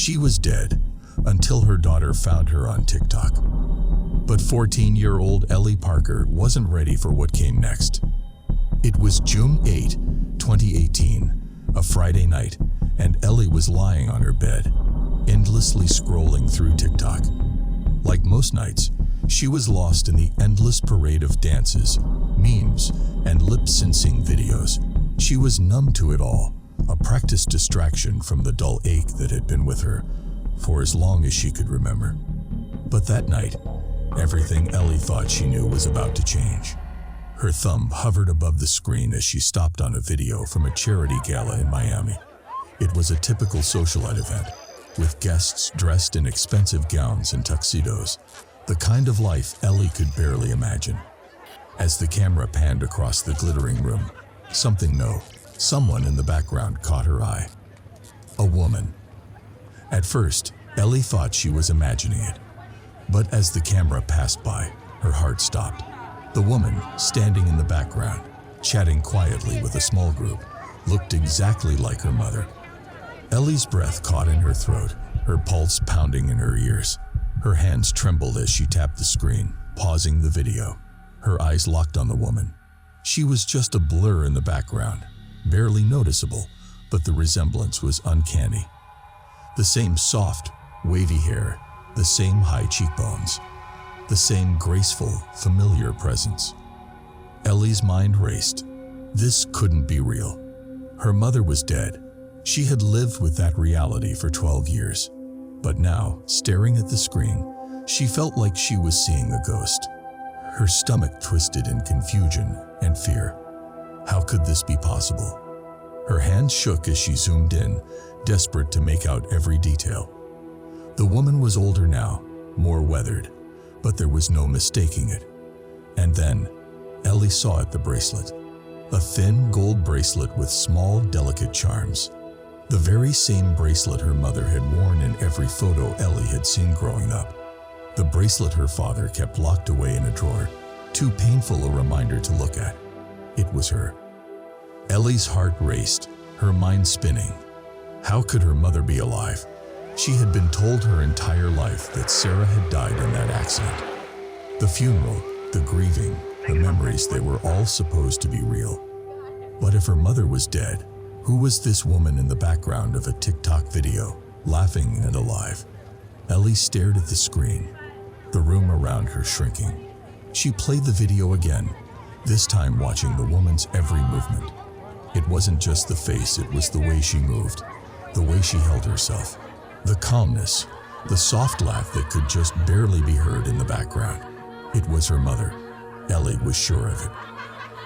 She was dead until her daughter found her on TikTok. But 14-year-old Ellie Parker wasn't ready for what came next. It was June 8, 2018, a Friday night, and Ellie was lying on her bed, endlessly scrolling through TikTok. Like most nights, she was lost in the endless parade of dances, memes, and lip-syncing videos. She was numb to it all, a practiced distraction from the dull ache that had been with her for as long as she could remember. But that night, everything Ellie thought she knew was about to change. Her thumb hovered above the screen as she stopped on a video from a charity gala in Miami. It was a typical socialite event, with guests dressed in expensive gowns and tuxedos, the kind of life Ellie could barely imagine. As the camera panned across the glittering room, someone in the background caught her eye. A woman. At first, Ellie thought she was imagining it, but as the camera passed by, her heart stopped. The woman, standing in the background, chatting quietly with a small group, looked exactly like her mother. Ellie's breath caught in her throat, her pulse pounding in her ears. Her hands trembled as she tapped the screen, pausing the video. Her eyes locked on the woman. She was just a blur in the background, barely noticeable, but the resemblance was uncanny. The same soft, wavy hair, the same high cheekbones, the same graceful, familiar presence. Ellie's mind raced. This couldn't be real. Her mother was dead. She had lived with that reality for 12 years. But now, staring at the screen, she felt like she was seeing a ghost. Her stomach twisted in confusion and fear. How could this be possible? Her hands shook as she zoomed in, desperate to make out every detail. The woman was older now, more weathered, but there was no mistaking it. And then, Ellie saw the bracelet. A thin gold bracelet with small, delicate charms. The very same bracelet her mother had worn in every photo Ellie had seen growing up. The bracelet her father kept locked away in a drawer, too painful a reminder to look at. It was her. Ellie's heart raced, her mind spinning. How could her mother be alive? She had been told her entire life that Sarah had died in that accident. The funeral, the grieving, the memories, they were all supposed to be real. But if her mother was dead, who was this woman in the background of a TikTok video, laughing and alive? Ellie stared at the screen, the room around her shrinking. She played the video again, this time watching the woman's every movement. It wasn't just the face, it was the way she moved, the way she held herself. The calmness, the soft laugh that could just barely be heard in the background. It was her mother. Ellie was sure of it.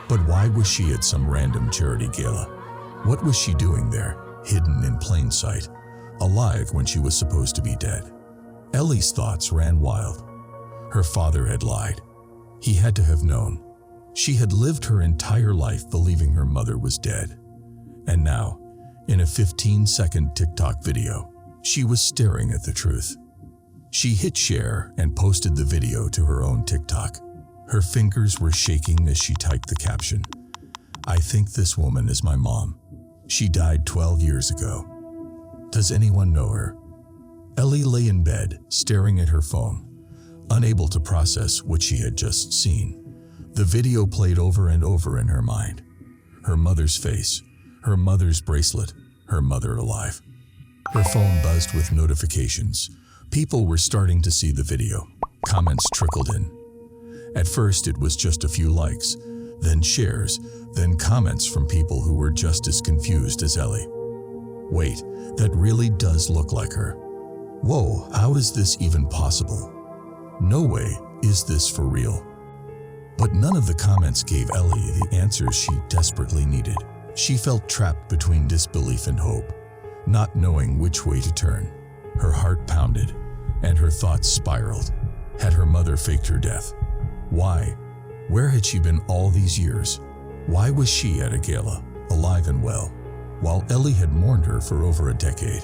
But why was she at some random charity gala? What was she doing there, hidden in plain sight, alive when she was supposed to be dead? Ellie's thoughts ran wild. Her father had lied. He had to have known. She had lived her entire life believing her mother was dead. And now, in a 15-second TikTok video, she was staring at the truth. She hit share and posted the video to her own TikTok. Her fingers were shaking as she typed the caption. "I think this woman is my mom. She died 12 years ago. Does anyone know her?" Ellie lay in bed, staring at her phone, unable to process what she had just seen. The video played over and over in her mind. Her mother's face, her mother's bracelet, her mother alive. Her phone buzzed with notifications. People were starting to see the video. Comments trickled in. At first, it was just a few likes, then shares, then comments from people who were just as confused as Ellie. Wait, that really does look like her. Whoa, how is this even possible? No way, is this for real? But none of the comments gave Ellie the answers she desperately needed. She felt trapped between disbelief and hope, not knowing which way to turn. Her heart pounded, and her thoughts spiraled. Had her mother faked her death? Why? Where had she been all these years? Why was she at a gala, alive and well, while Ellie had mourned her for over a decade?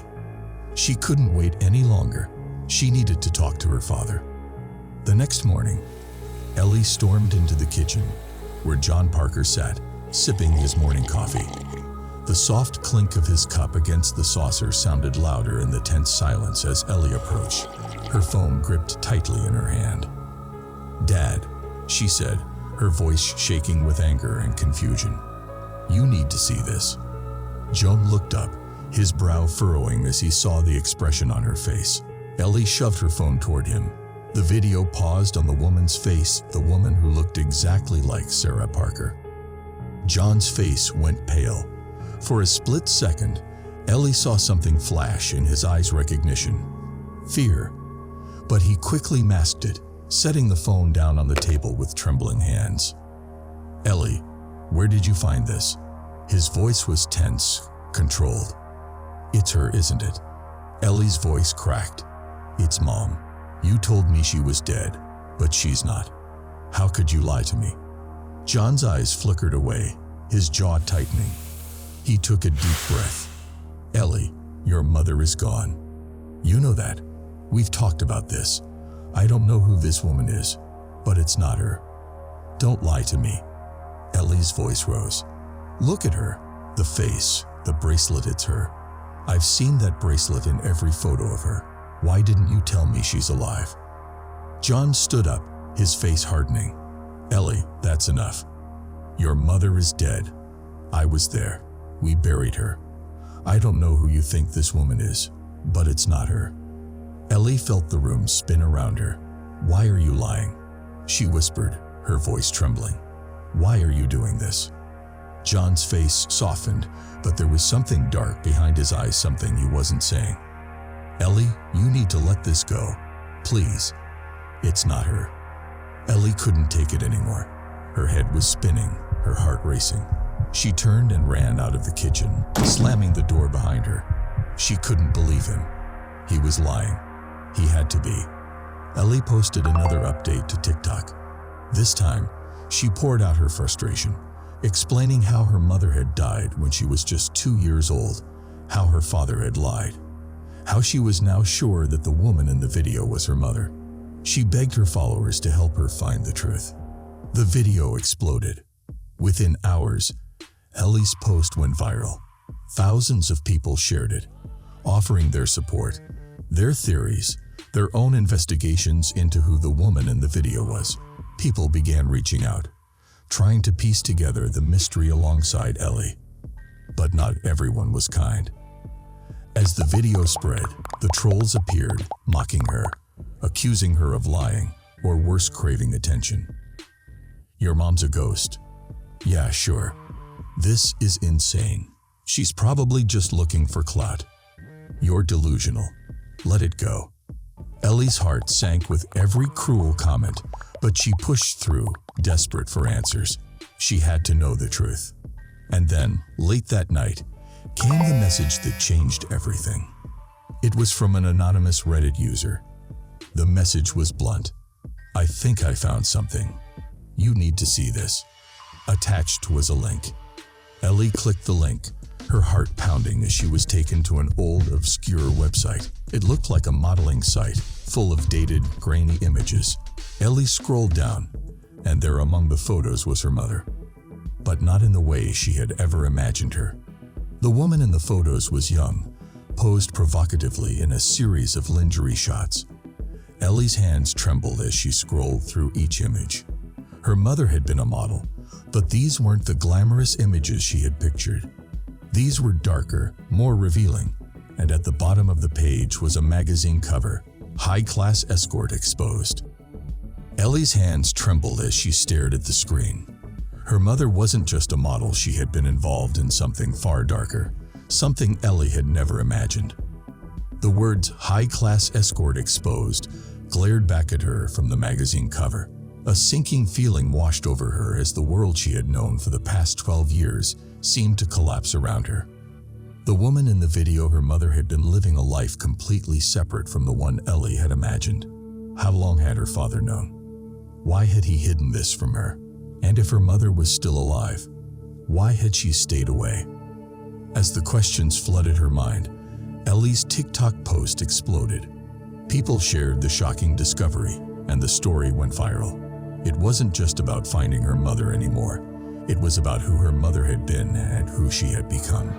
She couldn't wait any longer. She needed to talk to her father. The next morning, Ellie stormed into the kitchen, where John Parker sat, sipping his morning coffee. The soft clink of his cup against the saucer sounded louder in the tense silence as Ellie approached, her phone gripped tightly in her hand. "Dad," she said, her voice shaking with anger and confusion. "You need to see this." Joan looked up, his brow furrowing as he saw the expression on her face. Ellie shoved her phone toward him. The video paused on the woman's face, the woman who looked exactly like Sarah Parker. John's face went pale. For a split second, Ellie saw something flash in his eyes: recognition, fear. But he quickly masked it, setting the phone down on the table with trembling hands. "Ellie, where did you find this?" His voice was tense, controlled. "It's her, isn't it?" Ellie's voice cracked. "It's Mom. You told me she was dead, but she's not. How could you lie to me?" John's eyes flickered away, his jaw tightening. He took a deep breath. "Ellie, your mother is gone. You know that. We've talked about this. I don't know who this woman is, but it's not her. Don't lie to me." Ellie's voice rose. "Look at her. The face, the bracelet, it's her. I've seen that bracelet in every photo of her. Why didn't you tell me she's alive?" John stood up, his face hardening. "Ellie, that's enough. Your mother is dead. I was there. We buried her. I don't know who you think this woman is, but it's not her." Ellie felt the room spin around her. "Why are you lying?" she whispered, her voice trembling. "Why are you doing this?" John's face softened, but there was something dark behind his eyes, something he wasn't saying. "Ellie, you need to let this go. Please. It's not her." Ellie couldn't take it anymore. Her head was spinning, her heart racing. She turned and ran out of the kitchen, slamming the door behind her. She couldn't believe him. He was lying. He had to be. Ellie posted another update to TikTok. This time, she poured out her frustration, explaining how her mother had died when she was just 2 years old, how her father had lied, how she was now sure that the woman in the video was her mother. She begged her followers to help her find the truth. The video exploded. Within hours, Ellie's post went viral. Thousands of people shared it, offering their support, their theories, their own investigations into who the woman in the video was. People began reaching out, trying to piece together the mystery alongside Ellie. But not everyone was kind. As the video spread, the trolls appeared, mocking her, accusing her of lying, or worse, craving attention. "Your mom's a ghost." "Yeah, sure. This is insane. She's probably just looking for clout." "You're delusional. Let it go." Ellie's heart sank with every cruel comment, but she pushed through, desperate for answers. She had to know the truth. And then, late that night, came the message that changed everything. It was from an anonymous Reddit user. The message was blunt. "I think I found something. You need to see this." Attached was a link. Ellie clicked the link, her heart pounding as she was taken to an old, obscure website. It looked like a modeling site, full of dated, grainy images. Ellie scrolled down, and there among the photos was her mother. But not in the way she had ever imagined her. The woman in the photos was young, posed provocatively in a series of lingerie shots. Ellie's hands trembled as she scrolled through each image. Her mother had been a model, but these weren't the glamorous images she had pictured. These were darker, more revealing, and at the bottom of the page was a magazine cover, High-Class Escort exposed. Ellie's hands trembled as she stared at the screen. Her mother wasn't just a model, she had been involved in something far darker, something Ellie had never imagined. The words High-Class Escort exposed glared back at her from the magazine cover. A sinking feeling washed over her as the world she had known for the past 12 years seemed to collapse around her. The woman in the video, her mother, had been living a life completely separate from the one Ellie had imagined. How long had her father known? Why had he hidden this from her? And if her mother was still alive, why had she stayed away? As the questions flooded her mind, Ellie's TikTok post exploded. People shared the shocking discovery, and the story went viral. It wasn't just about finding her mother anymore. It was about who her mother had been and who she had become.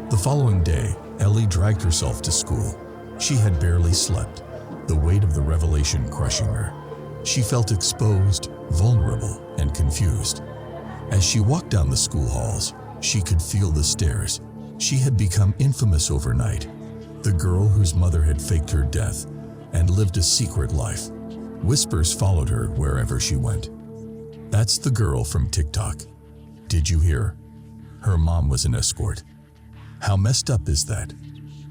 The following day, Ellie dragged herself to school. She had barely slept, the weight of the revelation crushing her. She felt exposed, vulnerable, and confused. As she walked down the school halls, she could feel the stares. She had become infamous overnight, the girl whose mother had faked her death and lived a secret life. Whispers followed her wherever she went. That's the girl from TikTok. Did you hear? Her mom was an escort. How messed up is that?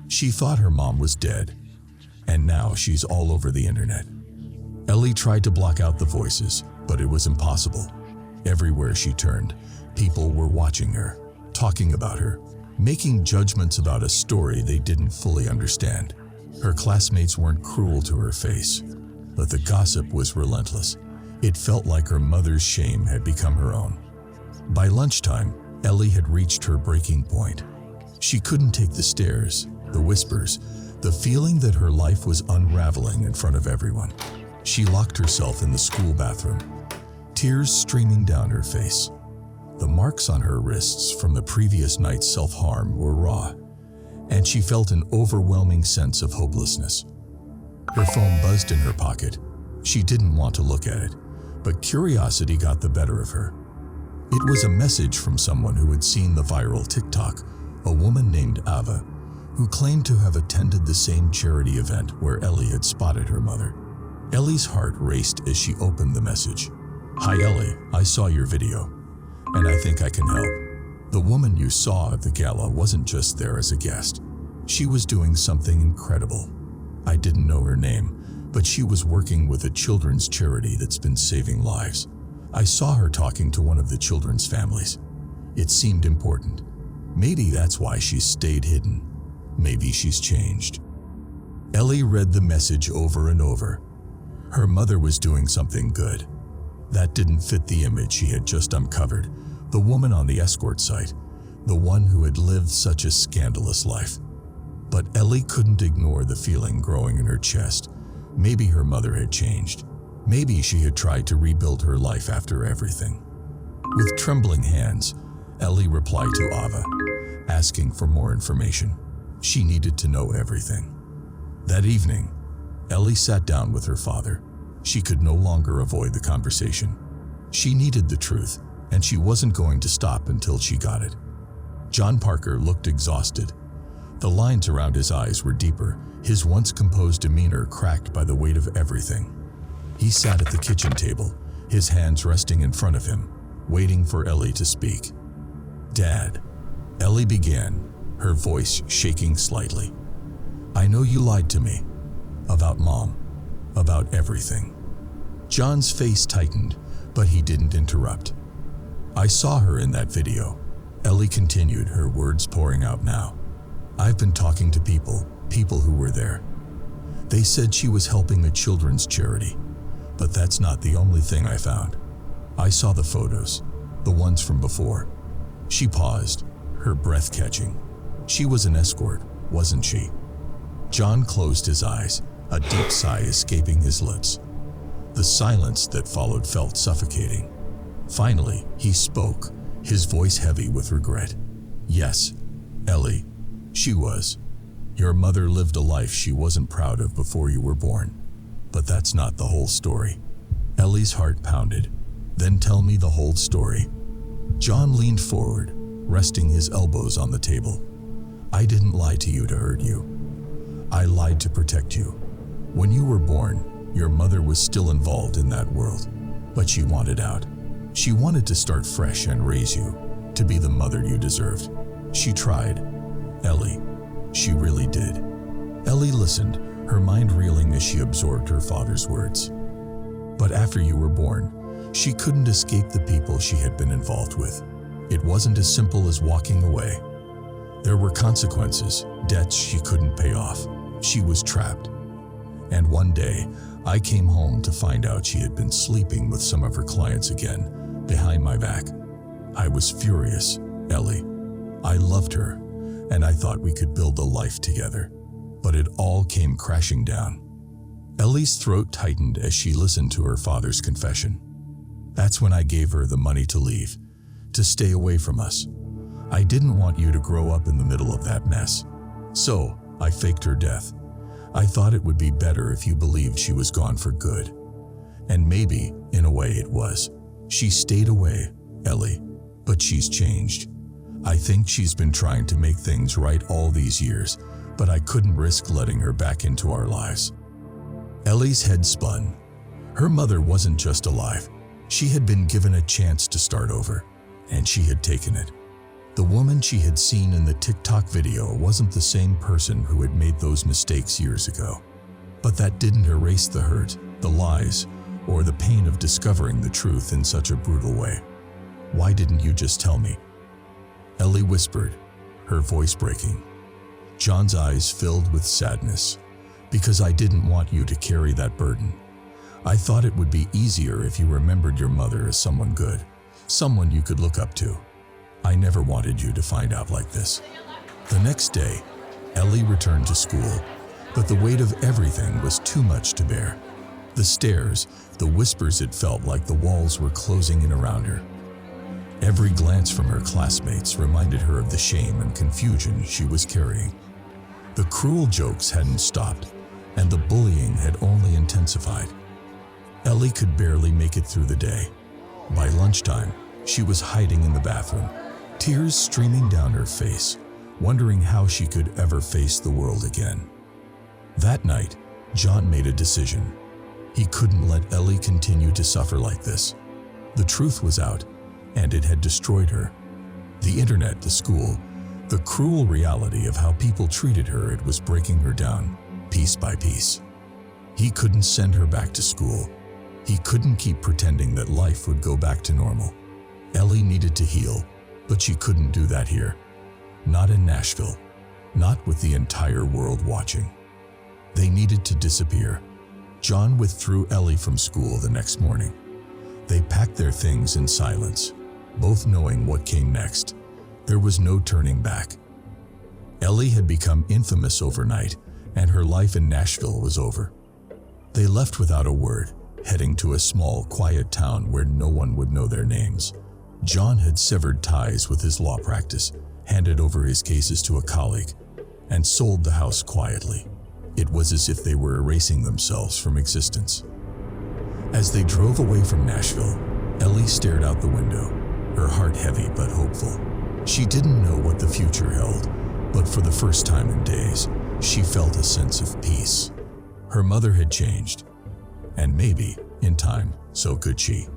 She thought her mom was dead, and now she's all over the internet. Ellie tried to block out the voices, but it was impossible. Everywhere she turned, people were watching her, talking about her, making judgments about a story they didn't fully understand. Her classmates weren't cruel to her face, but the gossip was relentless. It felt like her mother's shame had become her own. By lunchtime, Ellie had reached her breaking point. She couldn't take the stares, the whispers, the feeling that her life was unraveling in front of everyone. She locked herself in the school bathroom, tears streaming down her face. The marks on her wrists from the previous night's self-harm were raw, and she felt an overwhelming sense of hopelessness. Her phone buzzed in her pocket. She didn't want to look at it, but curiosity got the better of her. It was a message from someone who had seen the viral TikTok, a woman named Ava, who claimed to have attended the same charity event where Ellie had spotted her mother. Ellie's heart raced as she opened the message. "Hi Ellie, I saw your video, and I think I can help. The woman you saw at the gala wasn't just there as a guest. She was doing something incredible. I didn't know her name, but she was working with a children's charity that's been saving lives. I saw her talking to one of the children's families. It seemed important. Maybe that's why she's stayed hidden. Maybe she's changed." Ellie read the message over and over. Her mother was doing something good. That didn't fit the image she had just uncovered, the woman on the Escort site, the one who had lived such a scandalous life. But Ellie couldn't ignore the feeling growing in her chest. Maybe her mother had changed. Maybe she had tried to rebuild her life after everything. With trembling hands, Ellie replied to Ava, asking for more information. She needed to know everything. That evening, Ellie sat down with her father. She could no longer avoid the conversation. She needed the truth, and she wasn't going to stop until she got it. John Parker looked exhausted. The lines around his eyes were deeper, his once composed demeanor cracked by the weight of everything. He sat at the kitchen table, his hands resting in front of him, waiting for Ellie to speak. "Dad," Ellie began, her voice shaking slightly. "I know you lied to me. About Mom. About everything." John's face tightened, but he didn't interrupt. "I saw her in that video," Ellie continued, her words pouring out now. "I've been talking to people who were there. They said she was helping a children's charity, but that's not the only thing I found. I saw the photos, the ones from before." She paused, her breath catching. She was an escort, wasn't she? John closed his eyes, a deep sigh escaping his lips. The silence that followed felt suffocating. Finally, he spoke, his voice heavy with regret. "Yes, Ellie, she was. Your mother lived a life she wasn't proud of before you were born. But that's not the whole story." Ellie's heart pounded. "Then tell me the whole story." John leaned forward, resting his elbows on the table. "I didn't lie to you to hurt you. I lied to protect you. When you were born, your mother was still involved in that world, but she wanted out. She wanted to start fresh and raise you, to be the mother you deserved. She tried, Ellie. She really did." Ellie listened, her mind reeling as she absorbed her father's words. "But after you were born, she couldn't escape the people she had been involved with. It wasn't as simple as walking away. There were consequences, debts she couldn't pay off. She was trapped. And one day, I came home to find out she had been sleeping with some of her clients again, behind my back. I was furious, Ellie. I loved her, and I thought we could build a life together. But it all came crashing down." Ellie's throat tightened as she listened to her father's confession. "That's when I gave her the money to leave. to stay away from us. I didn't want you to grow up in the middle of that mess. So, I faked her death. I thought it would be better if you believed she was gone for good. And maybe, in a way, it was. She stayed away, Ellie, but she's changed. I think she's been trying to make things right all these years, but I couldn't risk letting her back into our lives." Ellie's head spun. Her mother wasn't just alive. She had been given a chance to start over, and she had taken it. The woman she had seen in the TikTok video wasn't the same person who had made those mistakes years ago. But that didn't erase the hurt, the lies, or the pain of discovering the truth in such a brutal way. "Why didn't you just tell me?" Ellie whispered, her voice breaking. John's eyes filled with sadness. "Because I didn't want you to carry that burden. I thought it would be easier if you remembered your mother as someone good, someone you could look up to. I never wanted you to find out like this." The next day, Ellie returned to school, but the weight of everything was too much to bear. The stares, the whispers, it felt like the walls were closing in around her. Every glance from her classmates reminded her of the shame and confusion she was carrying. The cruel jokes hadn't stopped, and the bullying had only intensified. Ellie could barely make it through the day. By lunchtime, she was hiding in the bathroom, tears streaming down her face, wondering how she could ever face the world again. That night, John made a decision. He couldn't let Ellie continue to suffer like this. The truth was out, and it had destroyed her. The internet, the school, the cruel reality of how people treated her, it was breaking her down, piece by piece. He couldn't send her back to school. He couldn't keep pretending that life would go back to normal. Ellie needed to heal, but she couldn't do that here. Not in Nashville. Not with the entire world watching. They needed to disappear. John withdrew Ellie from school the next morning. They packed their things in silence, both knowing what came next. There was no turning back. Ellie had become infamous overnight, and her life in Nashville was over. They left without a word, heading to a small, quiet town where no one would know their names. John had severed ties with his law practice, handed over his cases to a colleague, and sold the house quietly. It was as if they were erasing themselves from existence. As they drove away from Nashville, Ellie stared out the window, her heart heavy but hopeful. She didn't know what the future held, but for the first time in days, she felt a sense of peace. Her mother had changed, and maybe, in time, so could she.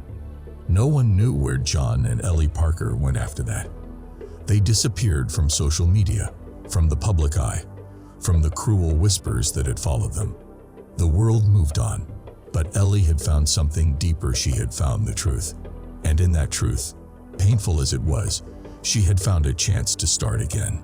No one knew where John and Ellie Parker went after that. They disappeared from social media, from the public eye, from the cruel whispers that had followed them. The world moved on, but Ellie had found something deeper. She had found the truth. And in that truth, painful as it was, she had found a chance to start again.